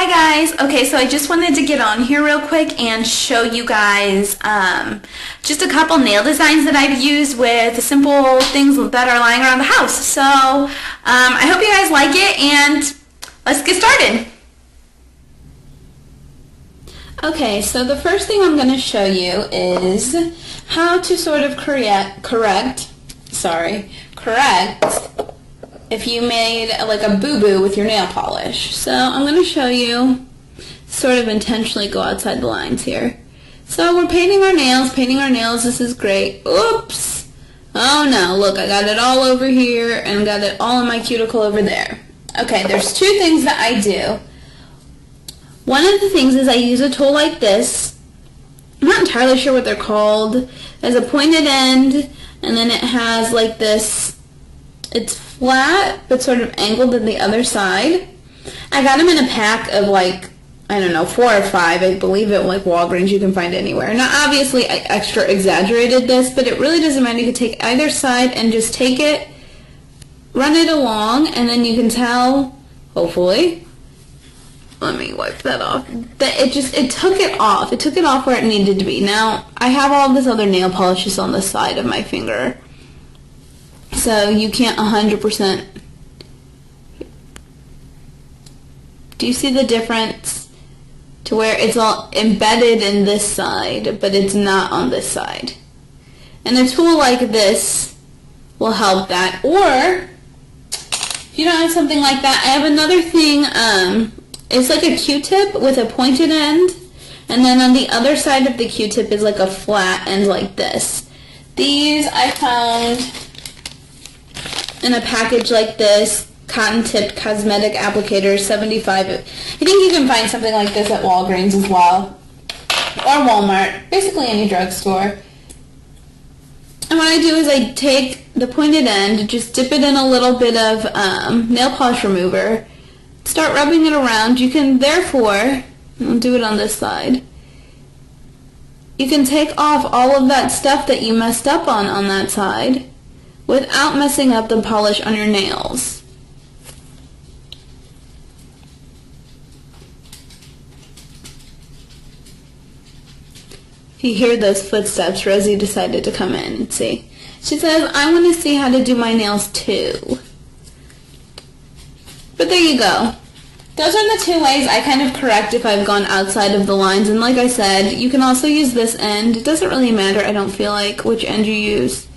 Hi guys. Okay, so I just wanted to get on here real quick and show you guys just a couple nail designs that I've used with simple things that are lying around the house. So I hope you guys like it, and let's get started. Okay, so the first thing I'm going to show you is how to sort of correct if you made like a boo-boo with your nail polish. So I'm going to show you sort of intentionally go outside the lines here. So we're painting our nails, this is great. Oops! Oh no, look, I got it all over here and got it all in my cuticle over there. Okay, there's two things that I do. One of the things is I use a tool like this. I'm not entirely sure what they're called. There's a pointed end, and then it has like this, it's flat but sort of angled on the other side. I got them in a pack of like, I don't know, 4 or 5, I believe, at like Walgreens. You can find it anywhere. Now obviously I extra exaggerated this, but it really doesn't matter. You can take either side and just take it, run it along, and then you can tell, hopefully, let me wipe that off, that it took it off. It took it off where it needed to be. Now I have all this other nail polish just on the side of my finger, so you can't 100%. Do you see the difference to where it's all embedded in this side, but it's not on this side? And a tool like this will help that. Or if you don't have something like that, I have another thing. It's like a Q-tip with a pointed end, and then on the other side of the Q-tip is like a flat end like this. These I found in a package like this, cotton-tipped cosmetic applicator, 75. I think you can find something like this at Walgreens as well, or Walmart, basically any drugstore. And what I do is I take the pointed end, just dip it in a little bit of nail polish remover, start rubbing it around. You can therefore, I'll do it on this side, you can take off all of that stuff that you messed up on that side without messing up the polish on your nails. If you hear those footsteps, Rosie decided to come in and see. She says, I want to see how to do my nails too. But there you go. Those are the two ways I kind of correct if I've gone outside of the lines. And like I said, you can also use this end. It doesn't really matter, I don't feel like, which end you use,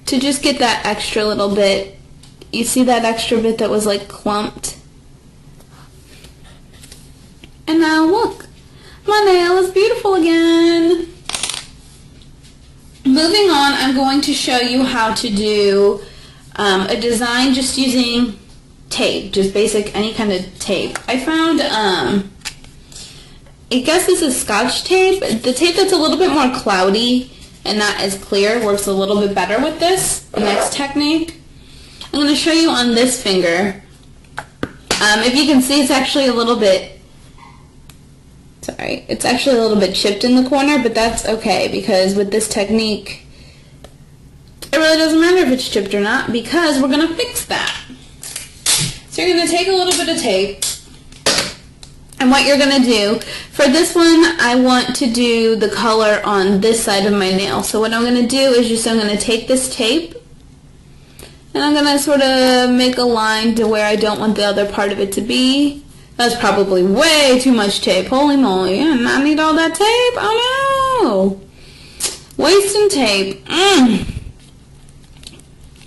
to just get that extra little bit. You see that extra bit that was like clumped? And now look, my nail is beautiful again. Moving on, I'm going to show you how to do a design just using tape, just basic, any kind of tape. I found, I guess this is Scotch tape. The tape that's a little bit more cloudy and not as clear works a little bit better with this next technique. I'm going to show you on this finger. If you can see, it's actually a little bit, it's actually a little bit chipped in the corner, but that's okay, because with this technique, it really doesn't matter if it's chipped or not, because we're going to fix that. So you're going to take a little bit of tape, and what you're going to do, for this one, I want to do the color on this side of my nail. So what I'm going to do is just, I'm going to take this tape, and I'm going to sort of make a line to where I don't want the other part of it to be. That's probably way too much tape. Holy moly, and I need all that tape? Oh no! Wasting tape.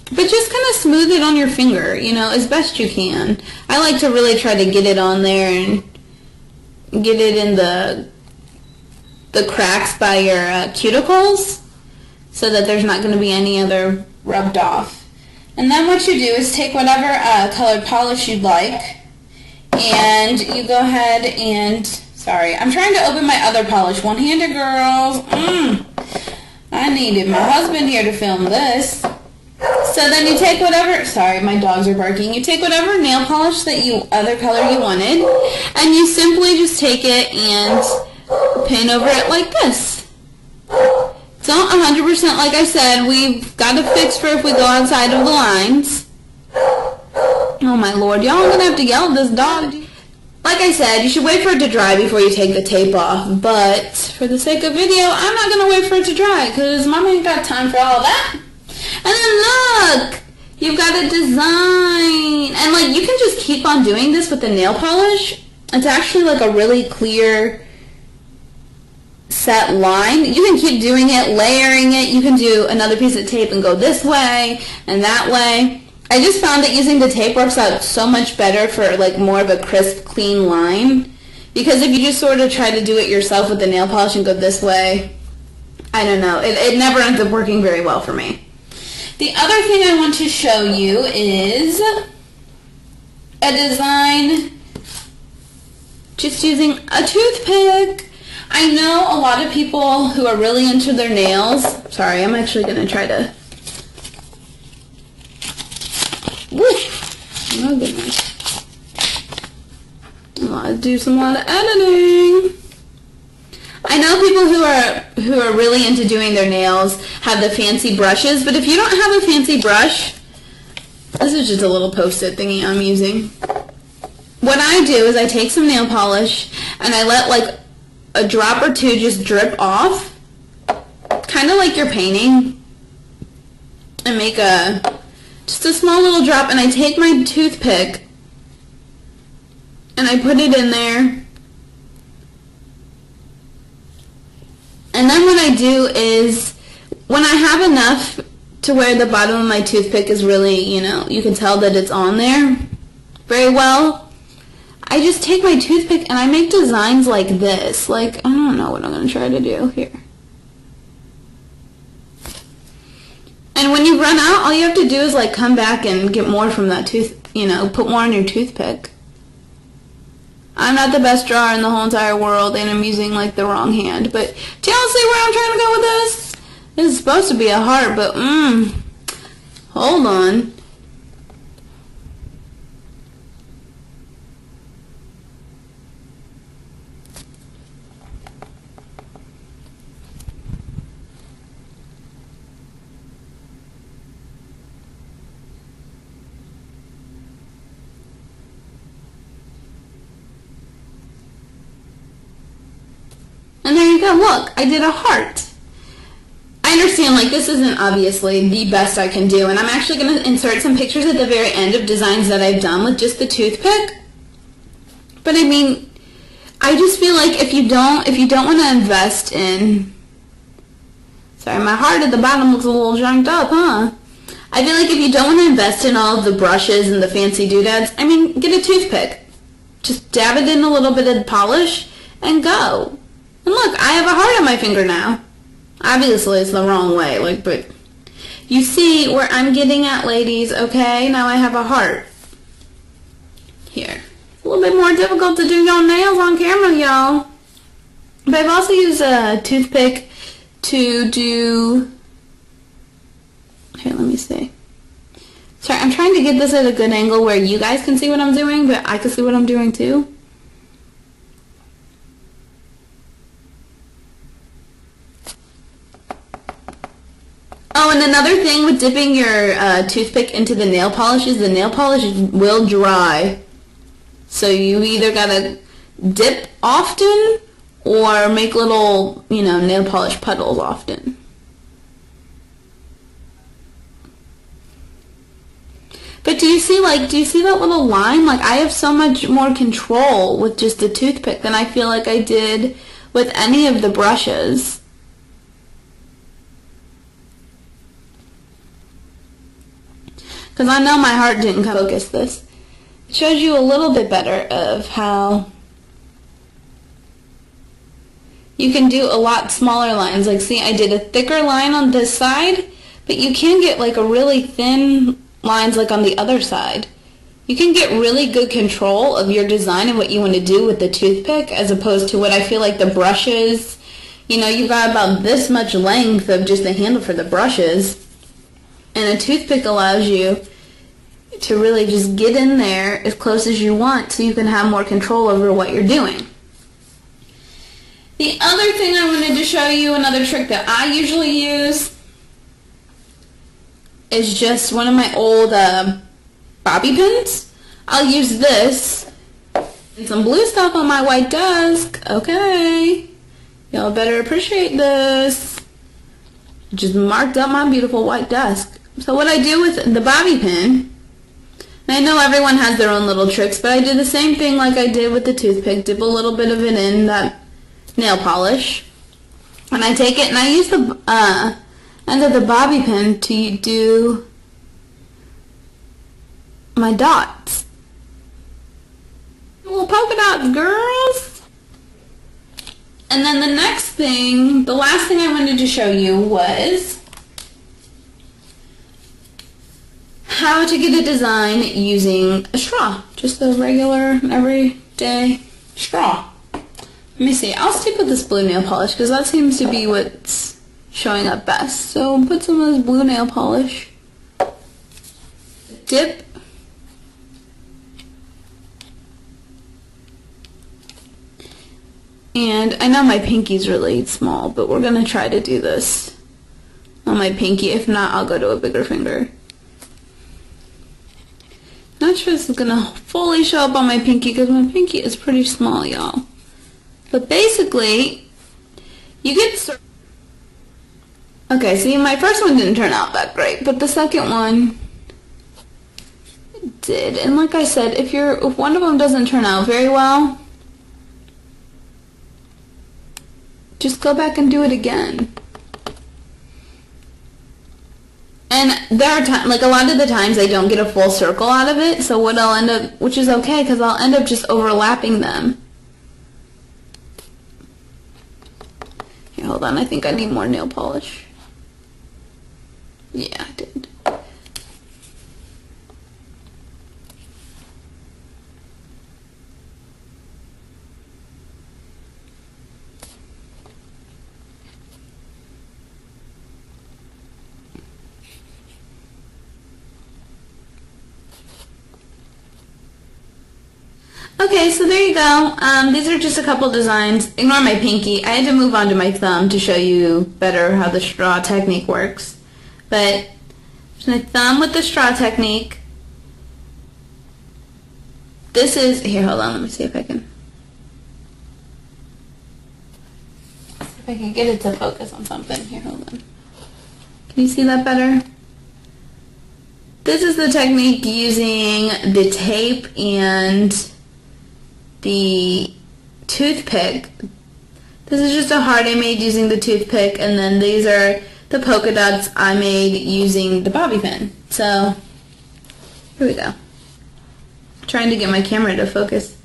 But just kind of smooth it on your finger, you know, as best you can. I like to really try to get it on there and get it in the cracks by your cuticles, so that there's not going to be any other rubbed off. And then what you do is take whatever colored polish you'd like, and you go ahead and, sorry, I'm trying to open my other polish. One-handed, girls. I needed my husband here to film this. So then you take whatever, sorry, my dogs are barking. You take whatever nail polish that other color you wanted, and you simply just take it and paint over it like this. It's not 100%, like I said. We've got to fix for if we go outside of the lines. Oh my lord, y'all are going to have to yell at this dog. Like I said, you should wait for it to dry before you take the tape off, but for the sake of video, I'm not going to wait for it to dry because Mama ain't got time for all that. And then look, you've got a design. And like, you can just keep on doing this with the nail polish. It's actually like a really clear set line. You can keep doing it, layering it. You can do another piece of tape and go this way and that way. I just found that using the tape works out so much better for like more of a crisp, clean line. Because if you just sort of try to do it yourself with the nail polish and go this way, I don't know. It never ends up working very well for me. The other thing I want to show you is a design just using a toothpick. I know a lot of people who are really into their nails. Sorry, I'm actually going to try to... Woo! Oh goodness. I'll do a lot of editing. I know people who are really into doing their nails have the fancy brushes, but if you don't have a fancy brush, this is just a little post-it thingy I'm using. What I do is I take some nail polish and I let like a drop or two just drip off, kind of like you're painting, and make just a small little drop, and I take my toothpick and I put it in there. And then what I do is, when I have enough to where the bottom of my toothpick is really, you can tell that it's on there very well, I just take my toothpick and I make designs like this. Like, I don't know what I'm going to try to do here. And when you run out, all you have to do is like come back and get more from that put more on your toothpick. I'm not the best drawer in the whole entire world, and I'm using like the wrong hand. But do y'all see where I'm trying to go with this? This is supposed to be a heart, but hold on. And there you go, look, I did a heart. I understand, like, this isn't obviously the best I can do, and I'm actually going to insert some pictures at the very end of designs that I've done with just the toothpick. But I mean, I just feel like if you don't want to invest in... Sorry, my heart at the bottom looks a little junked up, huh? I feel like if you don't want to invest in all of the brushes and the fancy doodads, I mean, get a toothpick. Just dab it in a little bit of polish and go. And look, I have a heart on my finger now. Obviously, it's the wrong way, but you see where I'm getting at, ladies, okay? Now I have a heart. Here. It's a little bit more difficult to do your nails on camera, y'all. But I've also used a toothpick to do... Here, let me see. Sorry, I'm trying to get this at a good angle where you guys can see what I'm doing, but I can see what I'm doing too. Oh, and another thing with dipping your toothpick into the nail polish is the nail polish will dry. So you either gotta dip often or make little, nail polish puddles often. But do you see that little line? Like, I have so much more control with just the toothpick than I feel like I did with any of the brushes. Because I know my heart didn't focus this. It shows you a little bit better of how you can do a lot smaller lines. Like, see, I did a thicker line on this side, but you can get like a really thin lines like on the other side. You can get really good control of your design and what you want to do with the toothpick, as opposed to what I feel like the brushes. You've got about this much length of just the handle for the brushes. And a toothpick allows you to really just get in there as close as you want so you can have more control over what you're doing. The other thing I wanted to show you, another trick that I usually use, is just one of my old bobby pins. I'll use this And some blue stuff on my white desk. Okay. Y'all better appreciate this. Just marked up my beautiful white desk. So what I do with the bobby pin, and I know everyone has their own little tricks, but I do the same thing like I did with the toothpick. Dip a little bit of it in that nail polish. And I take it and I use the end of the bobby pin to do my dots. Little polka dots, girls. And then the next thing, the last thing I wanted to show you was how to get a design using a straw. Just a regular, everyday straw. Let me see. I'll stick with this blue nail polish because that seems to be what's showing up best. So put some of this blue nail polish. Dip. And I know my pinky's really small, but we're going to try to do this on my pinky. If not, I'll go to a bigger finger. Not sure this is going to fully show up on my pinky because my pinky is pretty small, y'all. But basically, you get... Okay, see, my first one didn't turn out that great, but the second one did. And like I said, if one of them doesn't turn out very well, just go back and do it again. And there are times, like a lot of the times I don't get a full circle out of it, so what I'll end up, which is okay, because I'll end up just overlapping them. Here, hold on, I think I need more nail polish. Yeah, I did. Okay, so there you go. These are just a couple designs. Ignore my pinky. I had to move on to my thumb to show you better how the straw technique works. But my thumb with the straw technique. This is, here, hold on, let me see if I can get it to focus on something. Here, hold on. Can you see that better? This is the technique using the tape and the toothpick. This is just a heart I made using the toothpick, and then these are the polka dots I made using the bobby pin. So here we go. Trying to get my camera to focus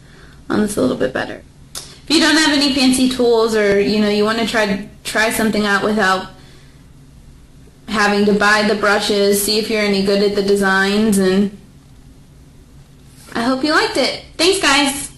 on this a little bit better. If you don't have any fancy tools, or you want to try something out without having to buy the brushes, see if you're any good at the designs, and I hope you liked it. Thanks, guys.